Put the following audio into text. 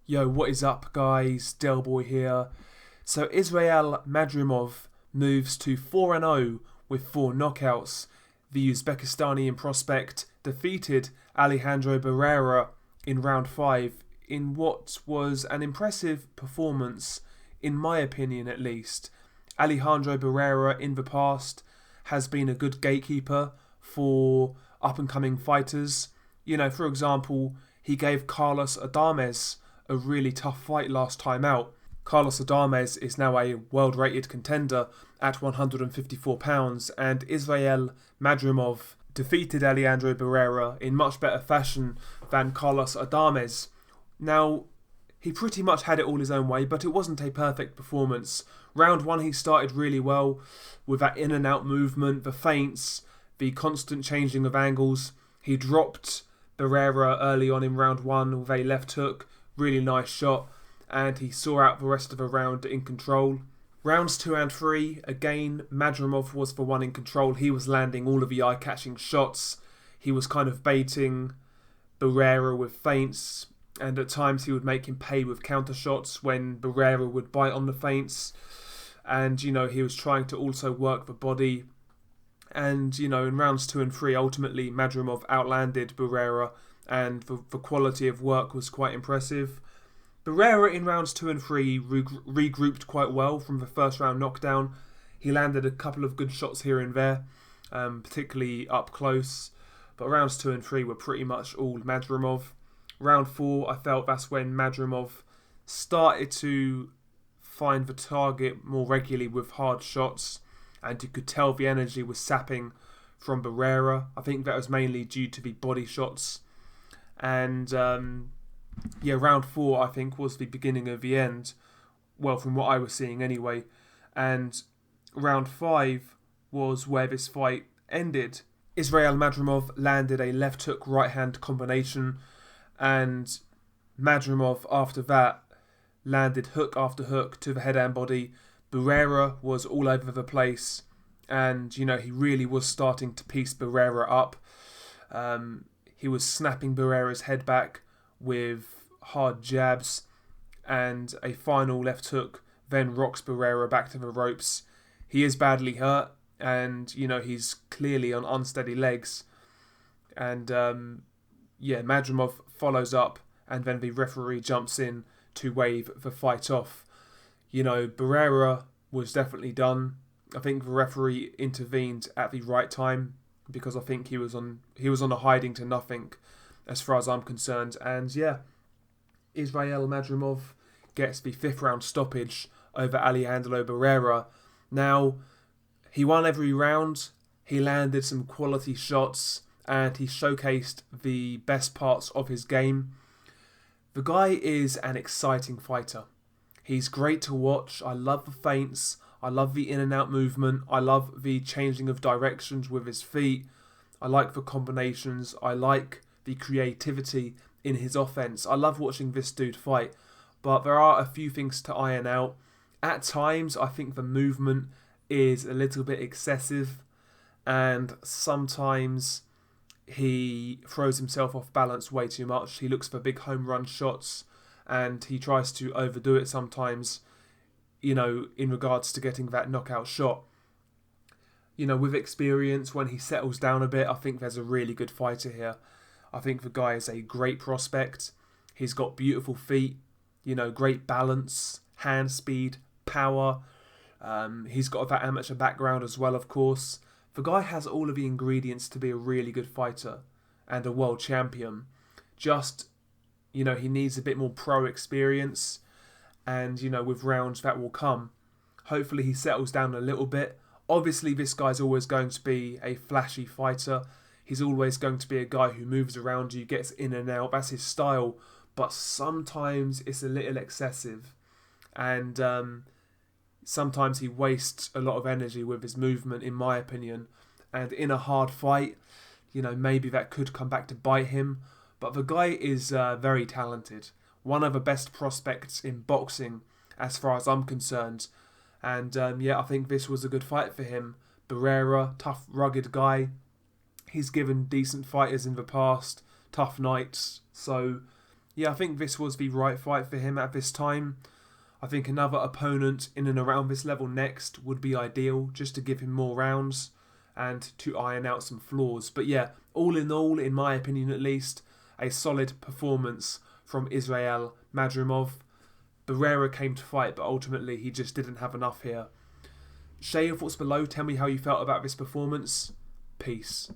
Yo, what is up, guys? Delboy here. So, Israil Madrimov moves to 4-0 with 4 knockouts. The Uzbekistani prospect defeated Alejandro Barrera in round 5 in what was an impressive performance, in my opinion at least. Alejandro Barrera in the past has been a good gatekeeper for up-and-coming fighters. For example, he gave Carlos Adames a really tough fight last time out. Carlos Adames is now a world-rated contender at 154 pounds, and Israil Madrimov defeated Alejandro Barrera in much better fashion than Carlos Adames. Now, he pretty much had it all his own way, but it wasn't a perfect performance. Round 1 he started really well with that in and out movement, the feints, the constant changing of angles. He dropped Barrera early on in round 1 with a left hook, really nice shot, and he saw out the rest of the round in control. Rounds 2 and 3, again, Madrimov was the one in control. He was landing all of the eye-catching shots. He was kind of baiting Barrera with feints, and at times he would make him pay with counter shots when Barrera would bite on the feints. And, he was trying to also work the body. And, in rounds 2 and 3, ultimately Madrimov outlanded Barrera, and the quality of work was quite impressive. Barrera in rounds 2 and 3 regrouped quite well from the first round knockdown. He landed a couple of good shots here and there, particularly up close. But rounds 2 and 3 were pretty much all Madrimov. Round 4, I felt that's when Madrimov started to find the target more regularly with hard shots, and you could tell the energy was sapping from Barrera. I think that was mainly due to the body shots. And round 4 I think was the beginning of the end. Well, from what I was seeing anyway. And round 5 was where this fight ended. Israil Madrimov landed a left hook right hand combination, and Madrimov after that landed hook after hook to the head and body. Barrera was all over the place, and he really was starting to piece Barrera up. He was snapping Barrera's head back with hard jabs, and a final left hook then rocks Barrera back to the ropes. He is badly hurt, and he's clearly on unsteady legs. And Madrimov follows up, and then the referee jumps in to wave the fight off. Barrera was definitely done. I think the referee intervened at the right time, because I think he was on a hiding to nothing as far as I'm concerned. And Israil Madrimov gets the 5th round stoppage over Alejandro Barrera. Now, he won every round, he landed some quality shots, and he showcased the best parts of his game. The guy is an exciting fighter. He's great to watch. I love the feints. I love the in and out movement. I love the changing of directions with his feet. I like the combinations. I like the creativity in his offense. I love watching this dude fight. But there are a few things to iron out. At times, I think the movement is a little bit excessive. And sometimes he throws himself off balance way too much. He looks for big home run shots, and he tries to overdo it sometimes, in regards to getting that knockout shot. With experience, when he settles down a bit, I think there's a really good fighter here. I think the guy is a great prospect. He's got beautiful feet, great balance, hand speed, power. He's got that amateur background as well, of course. The guy has all of the ingredients to be a really good fighter and a world champion. Just, he needs a bit more pro experience, and, with rounds that will come. Hopefully he settles down a little bit. Obviously, this guy's always going to be a flashy fighter. He's always going to be a guy who moves around you, gets in and out. That's his style. But sometimes it's a little excessive. And sometimes he wastes a lot of energy with his movement, in my opinion. And in a hard fight, maybe that could come back to bite him. But the guy is very talented. One of the best prospects in boxing, as far as I'm concerned. And I think this was a good fight for him. Barrera, tough, rugged guy. He's given decent fighters in the past tough nights. So, Yeah, I think this was the right fight for him at this time. I think another opponent in and around this level next would be ideal, just to give him more rounds and to iron out some flaws. But yeah, all, in my opinion at least, a solid performance from Israil Madrimov. Barrera came to fight, but ultimately he just didn't have enough here. Share your thoughts below. Tell me how you felt about this performance. Peace.